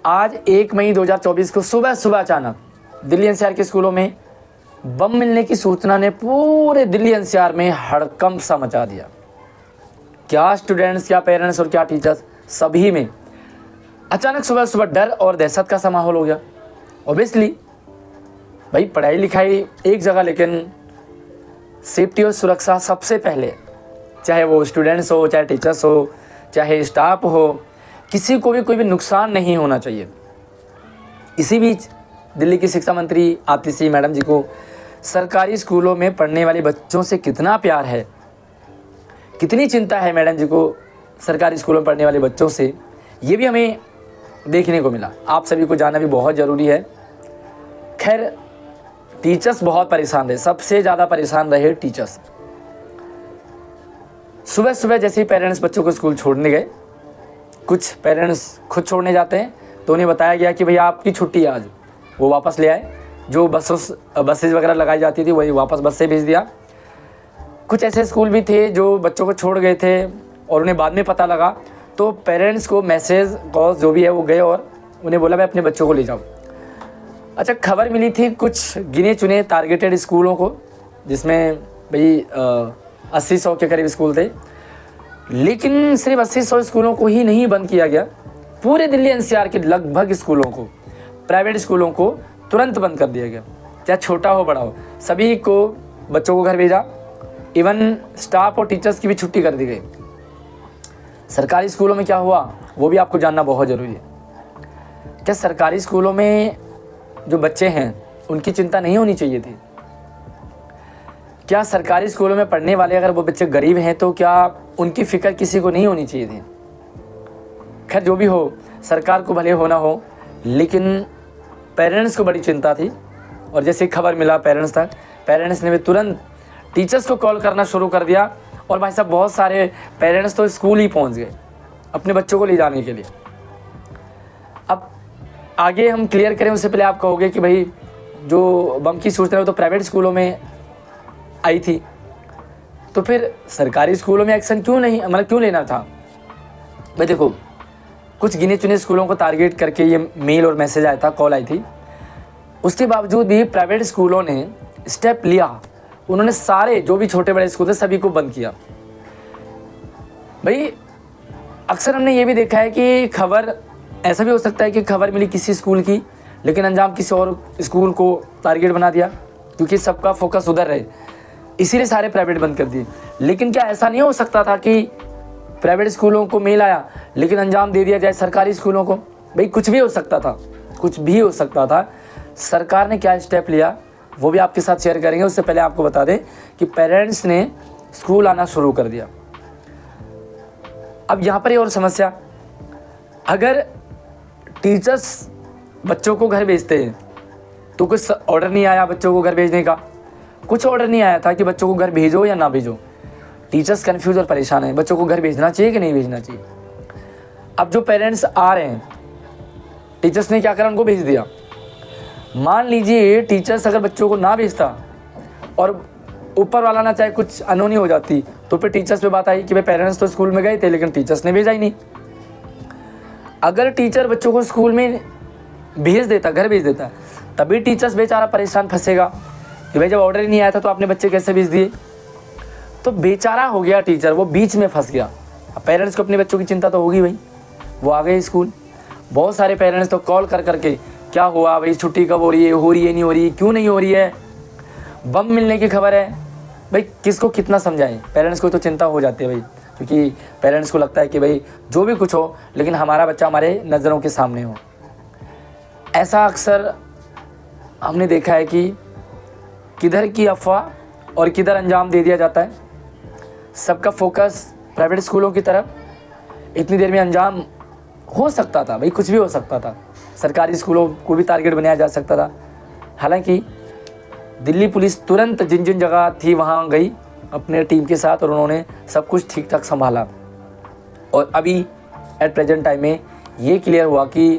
आज 1 मई 2024 को सुबह सुबह अचानक दिल्ली एनसीआर के स्कूलों में बम मिलने की सूचना ने पूरे दिल्ली एनसीआर में हड़कंप सा मचा दिया। क्या स्टूडेंट्स, क्या पेरेंट्स और क्या टीचर्स, सभी में अचानक सुबह सुबह डर और दहशत का सा माहौल हो गया। ऑब्वियसली भाई पढ़ाई लिखाई एक जगह, लेकिन सेफ्टी और सुरक्षा सबसे पहले, चाहे वो स्टूडेंट्स हो, चाहे टीचर्स हो, चाहे स्टाफ हो, किसी को भी कोई भी नुकसान नहीं होना चाहिए। इसी बीच दिल्ली की शिक्षा मंत्री आतिशी मैडम जी को सरकारी स्कूलों में पढ़ने वाले बच्चों से कितना प्यार है, कितनी चिंता है मैडम जी को सरकारी स्कूलों में पढ़ने वाले बच्चों से, ये भी हमें देखने को मिला। आप सभी को जानना भी बहुत ज़रूरी है। खैर, टीचर्स बहुत परेशान रहे, सबसे ज़्यादा परेशान रहे टीचर्स। सुबह सुबह जैसे ही पेरेंट्स बच्चों को स्कूल छोड़ने गए, कुछ पेरेंट्स खुद छोड़ने जाते हैं, तो उन्हें बताया गया कि भैया आपकी छुट्टी है आज। वो वापस ले आए, जो बसेस वगैरह लगाई जाती थी वही वापस बस से भेज दिया। कुछ ऐसे स्कूल भी थे जो बच्चों को छोड़ गए थे और उन्हें बाद में पता लगा, तो पेरेंट्स को मैसेज कॉल जो भी है वो गए और उन्हें बोला भाई अपने बच्चों को ले जाओ। अच्छा, खबर मिली थी कुछ गिने चुने टारगेटेड स्कूलों को, जिसमें भाई 80-100 के करीब स्कूल थे, लेकिन सिर्फ 80-100 स्कूलों को ही नहीं बंद किया गया। पूरे दिल्ली एनसीआर के लगभग स्कूलों को, प्राइवेट स्कूलों को तुरंत बंद कर दिया गया, चाहे छोटा हो बड़ा हो, सभी को बच्चों को घर भेजा। इवन स्टाफ और टीचर्स की भी छुट्टी कर दी गई। सरकारी स्कूलों में क्या हुआ वो भी आपको जानना बहुत ज़रूरी है। क्या सरकारी स्कूलों में जो बच्चे हैं उनकी चिंता नहीं होनी चाहिए थी? क्या सरकारी स्कूलों में पढ़ने वाले अगर वो बच्चे गरीब हैं तो क्या उनकी फ़िक्र किसी को नहीं होनी चाहिए थी? खैर, जो भी हो, सरकार को भले होना हो, लेकिन पेरेंट्स को बड़ी चिंता थी। और जैसे खबर मिला पेरेंट्स तक, पेरेंट्स ने भी तुरंत टीचर्स को कॉल करना शुरू कर दिया। और भाई साहब, बहुत सारे पेरेंट्स तो स्कूल ही पहुंच गए अपने बच्चों को ले जाने के लिए। अब आगे हम क्लियर करें उससे पहले आप कहोगे कि भाई जो बम की सूचना है वो तो प्राइवेट स्कूलों में आई थी, तो फिर सरकारी स्कूलों में एक्शन क्यों नहीं, मतलब क्यों लेना था? भाई देखो, कुछ गिने चुने स्कूलों को टारगेट करके ये मेल और मैसेज आया था, कॉल आई थी। उसके बावजूद भी प्राइवेट स्कूलों ने स्टेप लिया। उन्होंने सारे जो भी छोटे बड़े स्कूल थे सभी को बंद किया। भाई अक्सर हमने ये भी देखा है कि खबर, ऐसा भी हो सकता है कि खबर मिली किसी स्कूल की, लेकिन अंजाम किसी और स्कूल को टारगेट बना दिया, क्योंकि सबका फोकस उधर रहे, इसीलिए सारे प्राइवेट बंद कर दिए। लेकिन क्या ऐसा नहीं हो सकता था कि प्राइवेट स्कूलों को मेल आया लेकिन अंजाम दे दिया जाए सरकारी स्कूलों को? भाई कुछ भी हो सकता था, कुछ भी हो सकता था। सरकार ने क्या स्टेप लिया वो भी आपके साथ शेयर करेंगे। उससे पहले आपको बता दें कि पेरेंट्स ने स्कूल आना शुरू कर दिया। अब यहाँ पर ये और समस्या, अगर टीचर्स बच्चों को घर भेजते हैं तो कुछ ऑर्डर नहीं आया बच्चों को घर भेजने का, कुछ ऑर्डर नहीं आया था कि बच्चों को घर भेजो या ना भेजो। टीचर्स कंफ्यूज और परेशान हैं, बच्चों को घर भेजना चाहिए कि नहीं भेजना चाहिए। अब जो पेरेंट्स आ रहे हैं, टीचर्स ने क्या करा, उनको भेज दिया। मान लीजिए टीचर्स अगर बच्चों को ना भेजता और ऊपर वाला ना चाहे कुछ अनहोनी हो जाती, तो फिर टीचर्स पे बात आई कि भाई पेरेंट्स तो स्कूल में गए थे लेकिन टीचर्स ने भेजा ही नहीं। अगर टीचर बच्चों को स्कूल में भेज देता, घर भेज देता, तभी टीचर्स बेचारा परेशान फंसेगा कि भाई जब ऑर्डर ही नहीं आया था तो आपने बच्चे कैसे भेज दिए। तो बेचारा हो गया टीचर, वो बीच में फंस गया। अब पेरेंट्स को अपने बच्चों की चिंता तो होगी भाई, वो आ गए स्कूल। बहुत सारे पेरेंट्स तो कॉल कर करके क्या हुआ भाई, छुट्टी कब हो रही है, नहीं हो रही, क्यों नहीं हो रही है, बम मिलने की खबर है। भाई किसको कितना समझाएं, पेरेंट्स को तो चिंता हो जाती है भाई, क्योंकि पेरेंट्स को लगता है कि भाई जो भी कुछ हो लेकिन हमारा बच्चा हमारे नज़रों के सामने हो। ऐसा अक्सर हमने देखा है कि किधर की अफवाह और किधर अंजाम दे दिया जाता है। सबका फोकस प्राइवेट स्कूलों की तरफ। इतनी देर में अंजाम हो सकता था, भाई कुछ भी हो सकता था, सरकारी स्कूलों को भी टारगेट बनाया जा सकता था। हालांकि दिल्ली पुलिस तुरंत जिन जिन जगह थी वहाँ गई अपने टीम के साथ और उन्होंने सब कुछ ठीक ठाक संभाला। और अभी एट प्रेजेंट टाइम में ये क्लियर हुआ कि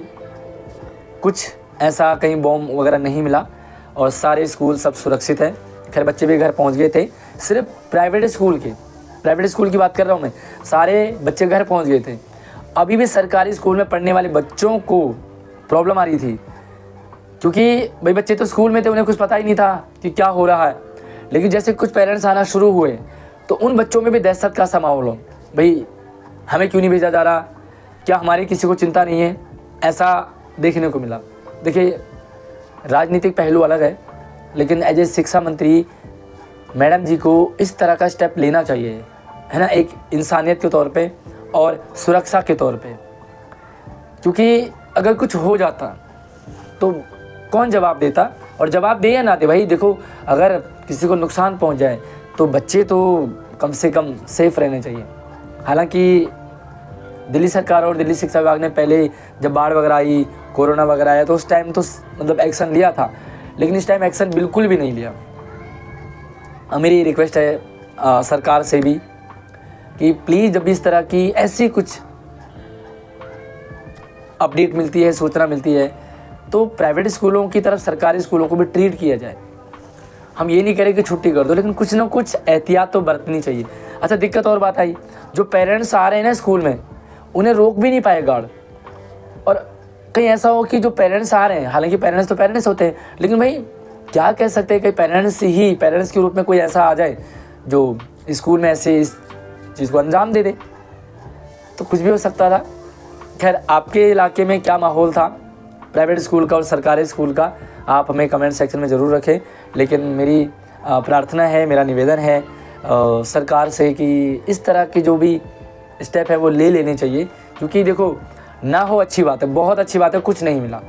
कुछ ऐसा कहीं बॉम्ब वगैरह नहीं मिला और सारे स्कूल सब सुरक्षित हैं। खैर बच्चे भी घर पहुंच गए थे। सिर्फ प्राइवेट स्कूल की बात कर रहा हूं मैं, सारे बच्चे घर पहुंच गए थे। अभी भी सरकारी स्कूल में पढ़ने वाले बच्चों को प्रॉब्लम आ रही थी, क्योंकि भाई बच्चे तो स्कूल में थे, उन्हें कुछ पता ही नहीं था कि क्या हो रहा है। लेकिन जैसे कुछ पेरेंट्स आना शुरू हुए तो उन बच्चों में भी दहशत का सा माहौल हो, भाई हमें क्यों नहीं भेजा जा रहा, क्या हमारी किसी को चिंता नहीं है, ऐसा देखने को मिला। देखिए राजनीतिक पहलू अलग है, लेकिन एज ए शिक्षा मंत्री मैडम जी को इस तरह का स्टेप लेना चाहिए, है ना, एक इंसानियत के तौर पे और सुरक्षा के तौर पे। क्योंकि अगर कुछ हो जाता तो कौन जवाब देता, और जवाब दे या ना दे, भाई देखो अगर किसी को नुकसान पहुंच जाए तो बच्चे तो कम से कम सेफ रहने चाहिए। हालांकि दिल्ली सरकार और दिल्ली शिक्षा विभाग ने पहले जब बाढ़ वगैरह आई, कोरोना वगैरह आया, तो उस टाइम तो मतलब एक्शन लिया था, लेकिन इस टाइम एक्शन बिल्कुल भी नहीं लिया। मेरी रिक्वेस्ट है सरकार से भी कि प्लीज़ जब भी इस तरह की ऐसी कुछ अपडेट मिलती है, सूचना मिलती है, तो प्राइवेट स्कूलों की तरफ सरकारी स्कूलों को भी ट्रीट किया जाए। हम ये नहीं करें कि छुट्टी कर दो, लेकिन कुछ ना कुछ एहतियात तो बरतनी चाहिए। अच्छा दिक्कत और बात आई, जो पेरेंट्स आ रहे हैं ना स्कूल में, उन्हें रोक भी नहीं पाए गार्ड। और कहीं ऐसा हो कि जो पेरेंट्स आ रहे हैं, हालांकि पेरेंट्स तो पेरेंट्स होते हैं, लेकिन भाई क्या कह सकते हैं कि पेरेंट्स के रूप में कोई ऐसा आ जाए जो स्कूल में ऐसे इस चीज़ को अंजाम दे दे, तो कुछ भी हो सकता था। खैर आपके इलाके में क्या माहौल था प्राइवेट स्कूल का और सरकारी स्कूल का, आप हमें कमेंट सेक्शन में ज़रूर रखें। लेकिन मेरी प्रार्थना है, मेरा निवेदन है सरकार से कि इस तरह के जो भी स्टेप है वो ले लेने चाहिए। क्योंकि देखो ना हो अच्छी बात है, बहुत अच्छी बात है, कुछ नहीं मिला,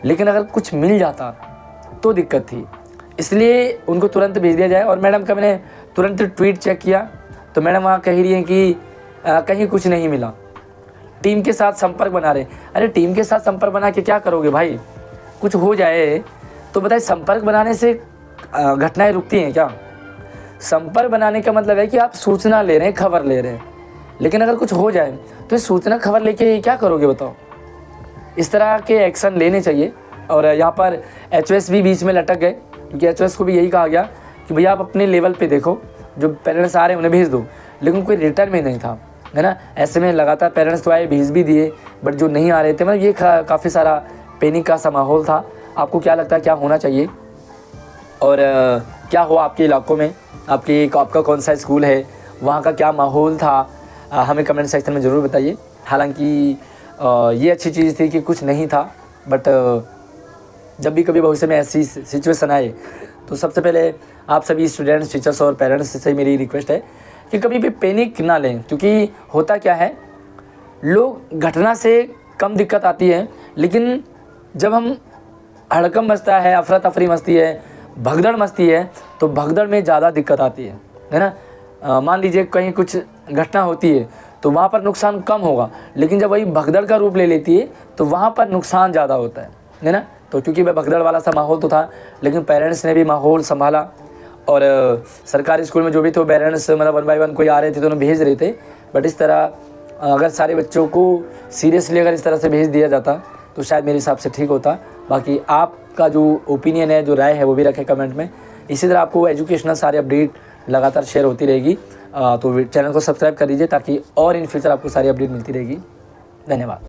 लेकिन अगर कुछ मिल जाता तो दिक्कत थी, इसलिए उनको तुरंत भेज दिया जाए। और मैडम का मैंने तुरंत ट्वीट चेक किया तो मैडम वहाँ कह रही हैं कि कहीं कुछ नहीं मिला, टीम के साथ संपर्क बना रहे। अरे टीम के साथ संपर्क बना के क्या करोगे भाई, कुछ हो जाए तो बताइए, संपर्क बनाने से घटनाएं रुकती हैं क्या? संपर्क बनाने का मतलब है कि आप सूचना ले रहे हैं, खबर ले रहे हैं, लेकिन अगर कुछ हो जाए तो ये सूचना खबर लेके क्या करोगे बताओ? इस तरह के एक्शन लेने चाहिए। और यहाँ पर HOS भी बीच में लटक गए, क्योंकि HOS को भी यही कहा गया कि भैया आप अपने लेवल पे देखो, जो पेरेंट्स आ रहे हैं उन्हें भेज दो, लेकिन कोई रिटर्न में नहीं था, है ना। ऐसे में लगातार पेरेंट्स तो आए, भेज भी दिए, बट जो नहीं आ रहे थे, मतलब ये काफ़ी सारा पैनिक का सा माहौल था। आपको क्या लगता है क्या होना चाहिए, और क्या हुआ आपके इलाकों में, आपका कौन सा स्कूल है, वहाँ का क्या माहौल था, हमें कमेंट सेक्शन में ज़रूर बताइए। हालांकि ये अच्छी चीज़ थी कि कुछ नहीं था, बट जब भी कभी भविष्य में ऐसी सिचुएशन आए तो सबसे पहले आप सभी स्टूडेंट्स, टीचर्स और पेरेंट्स से मेरी रिक्वेस्ट है कि कभी भी पैनिक ना लें। क्योंकि होता क्या है, लोग घटना से कम दिक्कत आती है, लेकिन जब हम हड़कम मचता है, अफरा तफरी मचती है, भगदड़ मचती है, तो भगदड़ में ज़्यादा दिक्कत आती है ना। मान लीजिए कहीं कुछ घटना होती है तो वहाँ पर नुकसान कम होगा, लेकिन जब वही भगदड़ का रूप ले लेती है तो वहाँ पर नुकसान ज़्यादा होता है ना। तो क्योंकि वह भगदड़ वाला सा माहौल तो था, लेकिन पेरेंट्स ने भी माहौल संभाला, और सरकारी स्कूल में जो भी थे पेरेंट्स मतलब 1 बाय 1 कोई आ रहे थे तो उन्हें भेज रहे थे। बट इस तरह अगर सारे बच्चों को सीरियसली अगर इस तरह से भेज दिया जाता तो शायद मेरे हिसाब से ठीक होता। बाकी आपका जो ओपिनियन है, जो राय है, वो भी रखें कमेंट में। इसी तरह आपको एजुकेशनल सारी अपडेट लगातार शेयर होती रहेगी, तो चैनल को सब्सक्राइब कर लीजिए ताकि और इन फ्यूचर आपको सारी अपडेट मिलती रहेगी। धन्यवाद।